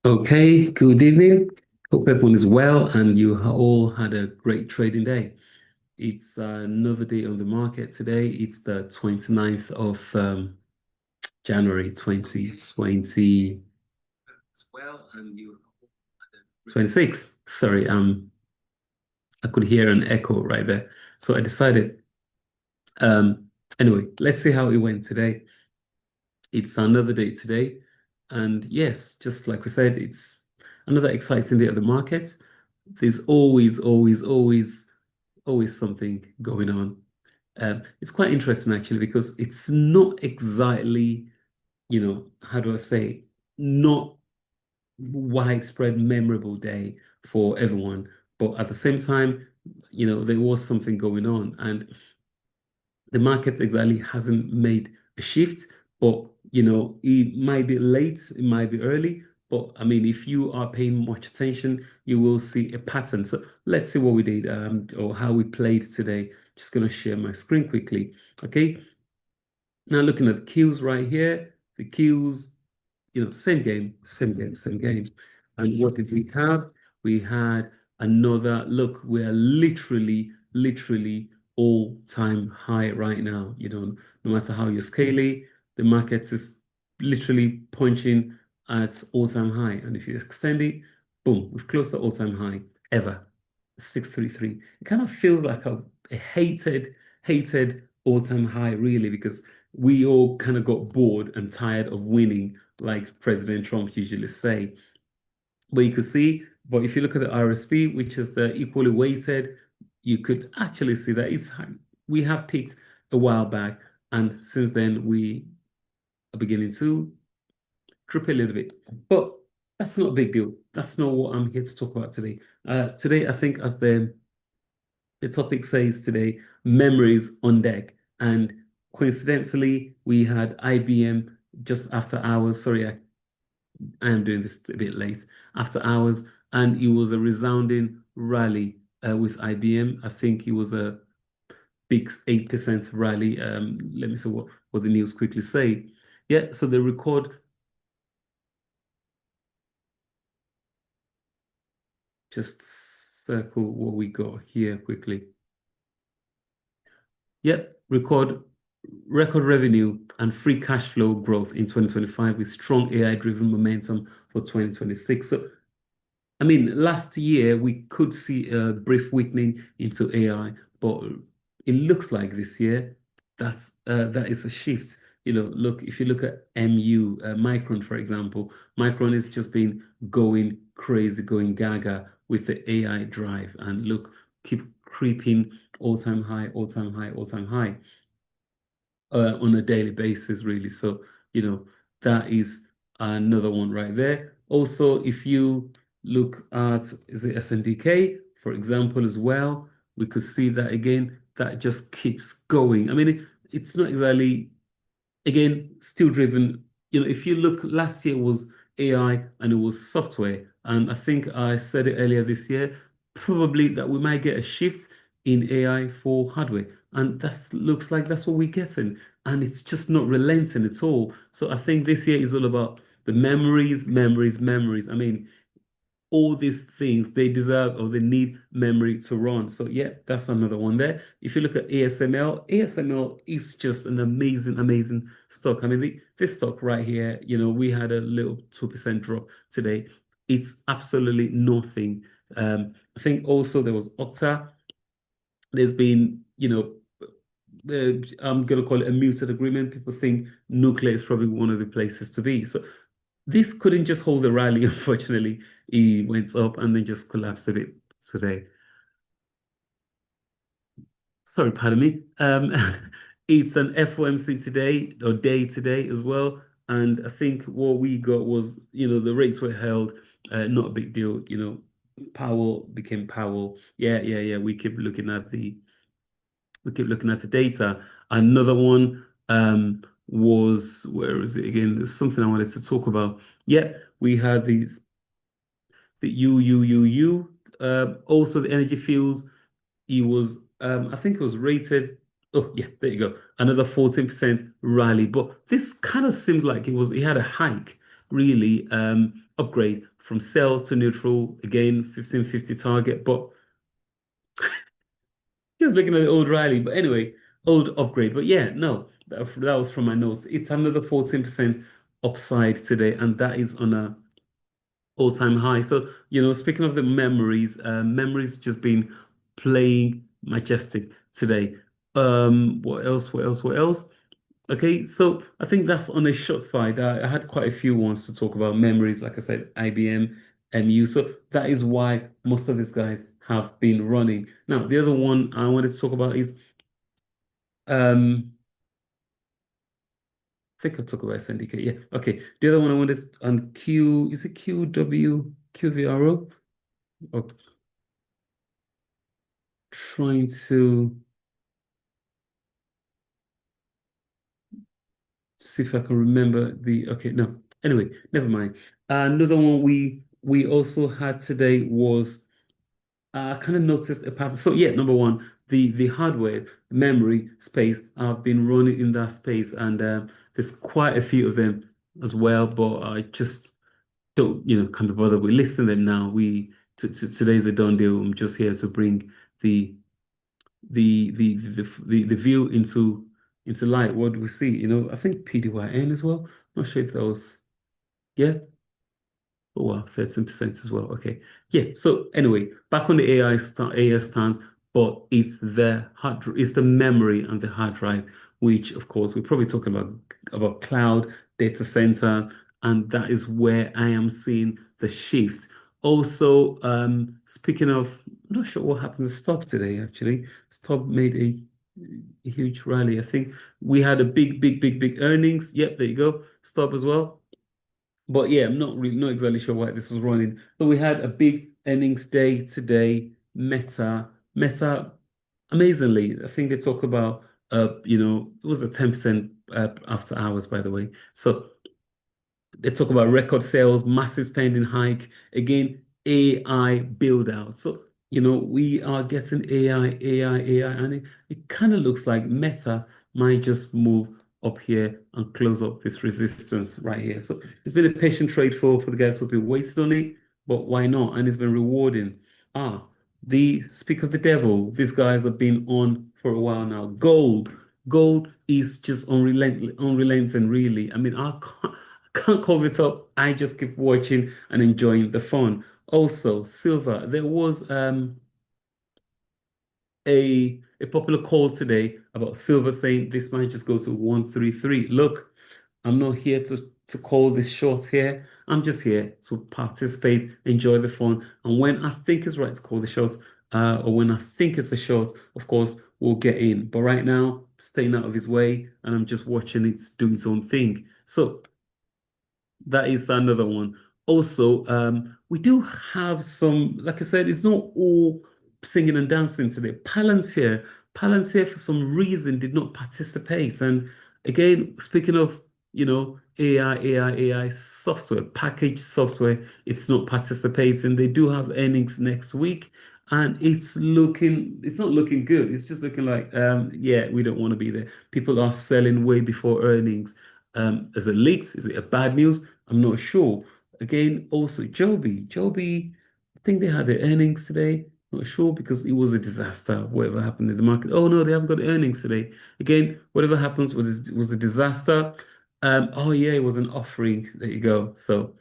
Okay, good evening. Hope everyone is well and you all had a great trading day. It's another day on the market today. It's the 29th of January 2020. Well, and you 26. Sorry, I could hear an echo right there. So I decided, anyway, let's see how it went today. It's another day today. And yes, just like we said, it's another exciting day of the markets. There's always something going on. It's quite interesting actually because it's not exactly, how do I say, not widespread memorable day for everyone, but at the same time, there was something going on, and the market exactly hasn't made a shift, but it might be late, it might be early, but I mean, if you are paying much attention, you will see a pattern. So let's see what we did, or how we played today. Just gonna share my screen quickly. Okay, now looking at the queues right here, the queues, same game, same game, same game. And what did we have? We had another look. We are literally all-time high right now. No matter how you scale it, the market is literally punching at all-time high. And if you extend it, boom, we've closed the all-time high ever, 633. It kind of feels like a hated all-time high, really, because we all kind of got bored and tired of winning, like President Trump usually say. But you could see, but if you look at the RSP, which is the equally weighted, you could actually see that we have peaked a while back, and since then we are beginning to drop a little bit. But that's not a big deal. That's not what I'm here to talk about today. Today, I think, as the topic says today, memories on deck. And coincidentally, we had IBM just after hours. Sorry, I am doing this a bit late. After hours, and it was a resounding rally with IBM. I think it was a big 8% rally. Let me see what the news quickly say. Yeah, so the record, just circle what we got here quickly. Yep, record revenue and free cash flow growth in 2025 with strong AI-driven momentum for 2026. So, I mean, last year we could see a brief weakening into AI, but it looks like this year that is a shift. Look, if you look at MU, Micron, for example, Micron has just been going crazy, going gaga with the AI drive, and look, keep creeping all-time high, all-time high, all-time high on a daily basis, really. So, that is another one right there. Also, if you look at, is it SNDK, for example, as well, we could see that again, that just keeps going. I mean, it's not exactly, again, still driven. If you look, last year was AI and it was software. And I think I said it earlier this year, probably that we might get a shift in AI for hardware. And that looks like that's what we're getting. And it's just not relenting at all. So I think this year is all about the memories, memories, memories. I mean, all these things, they deserve or they need memory to run. So yeah, that's another one there. If you look at ASML is just an amazing stock. I mean, this stock right here, we had a little 2% drop today. It's absolutely nothing. I think also there was Okta. There's been, I'm going to call it a muted agreement. People think nuclear is probably one of the places to be. So this couldn't just hold the rally, unfortunately. He went up and then just collapsed a bit today. Sorry, pardon me. It's an FOMC today or day today as well. And I think what we got was, the rates were held, not a big deal. Powell became Powell. Yeah. We keep looking at the data. Another one was, where is it again? There's something I wanted to talk about. Yeah, we had the UUUU. Also the energy fuels. It was, I think it was rated. Oh, yeah, there you go. Another 14% rally. But this kind of seems like it had a hike, really, upgrade from sell to neutral again, 1550 target, but just looking at the old rally. But anyway, old upgrade. But yeah, no, that was from my notes. It's another 14% upside today, and that is on a all-time high. So, speaking of the memories, memories just been playing majestic today. What else? What else? What else? Okay, so I think that's on a short side. I had quite a few ones to talk about memories, like I said, IBM, MU. So that is why most of these guys have been running. Now, the other one I wanted to talk about is I think I talked about SNDK. Yeah, okay. The other one I wanted on Q, is it QW, QVRO? Oh, trying to see if I can remember okay, no. Anyway, never mind. Another one we also had today was I kind of noticed a pattern. So yeah, number one, the hardware, memory space, I've been running in that space, and there's quite a few of them as well. But I just don't, can't be bothered with listing them now. Today's a done deal. I'm just here to bring the the view into light. What do we see? I think PDYN as well. Not sure if that was yeah. Oh wow, 13% as well. Okay. Yeah. So anyway, back on the AI stance, but it's the memory and the hard drive, which of course we're probably talking about cloud data center, and that is where I am seeing the shift. Also, speaking of, I'm not sure what happened to Stop today, actually. Stop made a huge rally. I think we had a big earnings. Yep, there you go. Stop as well. But yeah, I'm not exactly sure why this was running. But we had a big earnings day today. Meta, amazingly, I think they talk about it was a 10% after hours, by the way. So they talk about record sales, massive spending hike, again, AI build out. So, we are getting AI, and it kind of looks like Meta might just move up here and close up this resistance right here. So it's been a patient trade for the guys who've been waiting on it, but why not? And it's been rewarding. Ah, the speak of the devil, these guys have been on for a while now. Gold is just unrelenting, really. I mean, can't call it up. I just keep watching and enjoying the fun. Also, silver. There was a popular call today about silver saying this might just go to 133. Look, I'm not here to call this short here. I'm just here to participate, enjoy the fun, and when I think it's right to call the short, or when I think it's a short, of course, we'll get in. But right now, staying out of his way, and I'm just watching it do its own thing. So that is another one. Also, we do have some, like I said, it's not all singing and dancing today. Palantir for some reason did not participate. And again, speaking of, AI software, packaged software, it's not participating. They do have earnings next week, and it's not looking good. It's just looking like, yeah, we don't want to be there. People are selling way before earnings. Is it leaked? Is it a bad news? I'm not sure. Again, also Joby, I think they had their earnings today. Not sure because it was a disaster, whatever happened in the market. Oh no, they haven't got earnings today. Again, whatever happens was a disaster. Oh yeah, it was an offering. There you go. So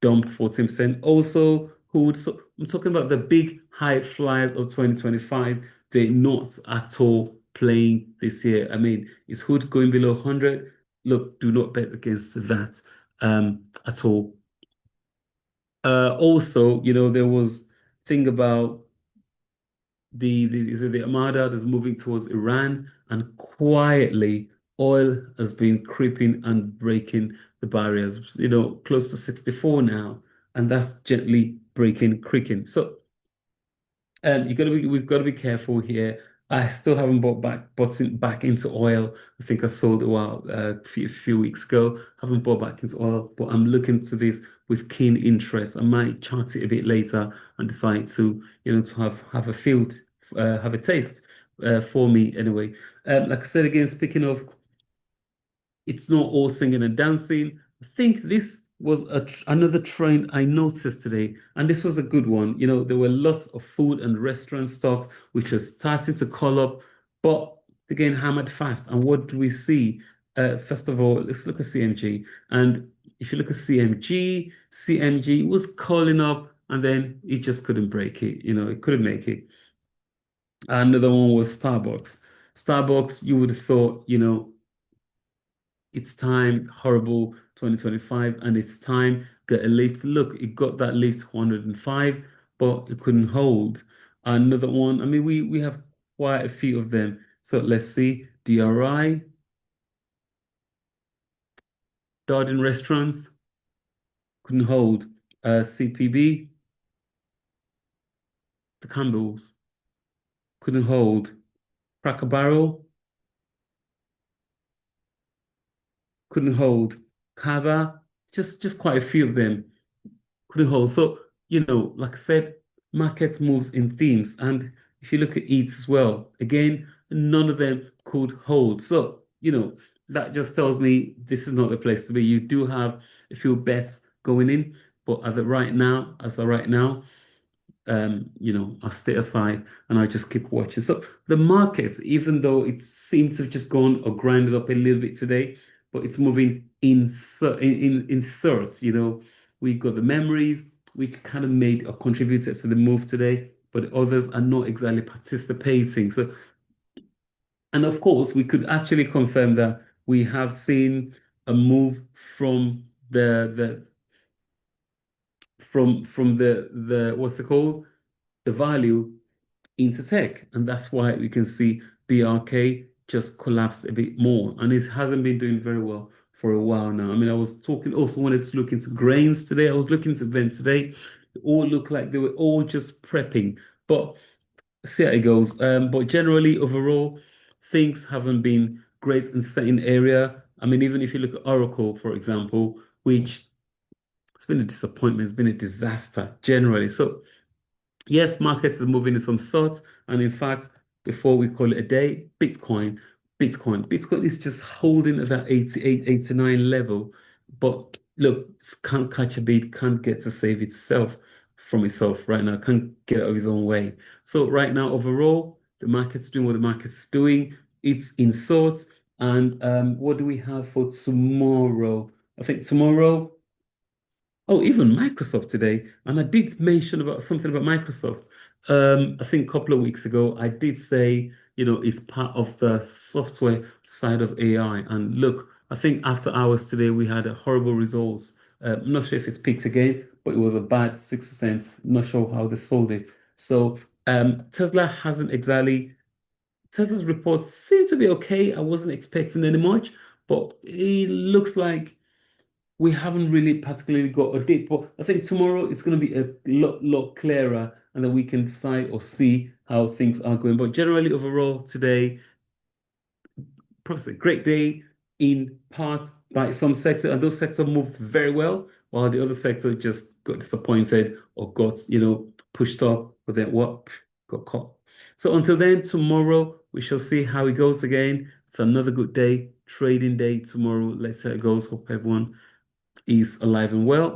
dumped 14%. Also, so I'm talking about the big high flyers of 2025. They're not at all playing this year. I mean, is Hood going below 100? Look, do not bet against that at all. Also, there was thing about is it the Armada that's moving towards Iran, and quietly oil has been creeping and breaking the barriers, close to 64 now, and that's gently breaking, creaking. So we've got to be careful here. I still haven't bought back into oil. I think I sold a while, few weeks ago. Haven't bought back into oil, but I'm looking to this with keen interest. I might chart it a bit later and decide to, to have a field, have a taste, for me anyway. Like I said again, speaking of, it's not all singing and dancing. I think was another trend I noticed today, and this was a good one. There were lots of food and restaurant stocks which were starting to call up, but again hammered fast. And what do we see? First of all, let's look at CMG. And if you look at CMG was calling up, and then it just couldn't break it. It couldn't make it. Another one was Starbucks. Starbucks, you would have thought, it's time, horrible 2025, and it's time, get a lift. Look, it got that lift 105, but it couldn't hold. Another one, I mean, we have quite a few of them. So let's see, DRI, Darden Restaurants, couldn't hold. CPB, the Campbells, couldn't hold. Cracker Barrel, couldn't hold. Kava, just quite a few of them couldn't hold. So, like I said, market moves in themes. And if you look at EATS as well, again, none of them could hold. So, that just tells me this is not the place to be. You do have a few bets going in, but as of right now, I'll stay aside and I'll just keep watching. So the markets, even though it seems to have just gone or grinded up a little bit today, but it's moving in sorts. We've got the memories, which kind of made or contributed to the move today, but others are not exactly participating. So, and of course, we could actually confirm that we have seen a move from the from the what's it called? The value into tech. And that's why we can see BRK just collapse a bit more. And it hasn't been doing very well for a while now. I mean, I was talking, also wanted to look into grains today. I was looking to them today. They all look like they were all just prepping. But see how it goes. But generally, overall, things haven't been great in certain area. I mean, even if you look at Oracle, for example, which it's been a disappointment, it's been a disaster generally. So yes, markets is moving in some sorts. And in fact, before we call it a day, Bitcoin is just holding at that 88, 89 level. But look, can't catch a beat, can't get to save itself from itself right now, can't get out of his own way. So right now, overall, the market's doing what the market's doing. It's in sorts. And what do we have for tomorrow? I think tomorrow. Oh, even Microsoft today. And I did mention about something about Microsoft. I think a couple of weeks ago, I did say, it's part of the software side of AI. And look, I think after hours today, we had a horrible results. I'm not sure if it's peaked again, but it was a bad 6%. Not sure how they sold it. So Tesla hasn't exactly, Tesla's reports seem to be okay. I wasn't expecting any much, but it looks like we haven't really particularly got a date, but I think tomorrow it's going to be a lot clearer, and then we can decide or see how things are going. But generally, overall, today, probably a great day in part by some sector, and those sectors moved very well, while the other sector just got disappointed or got, pushed up, but then what got caught. So until then, tomorrow we shall see how it goes again. It's another good day, trading day tomorrow. Let's see how it goes. Hope everyone is alive and well.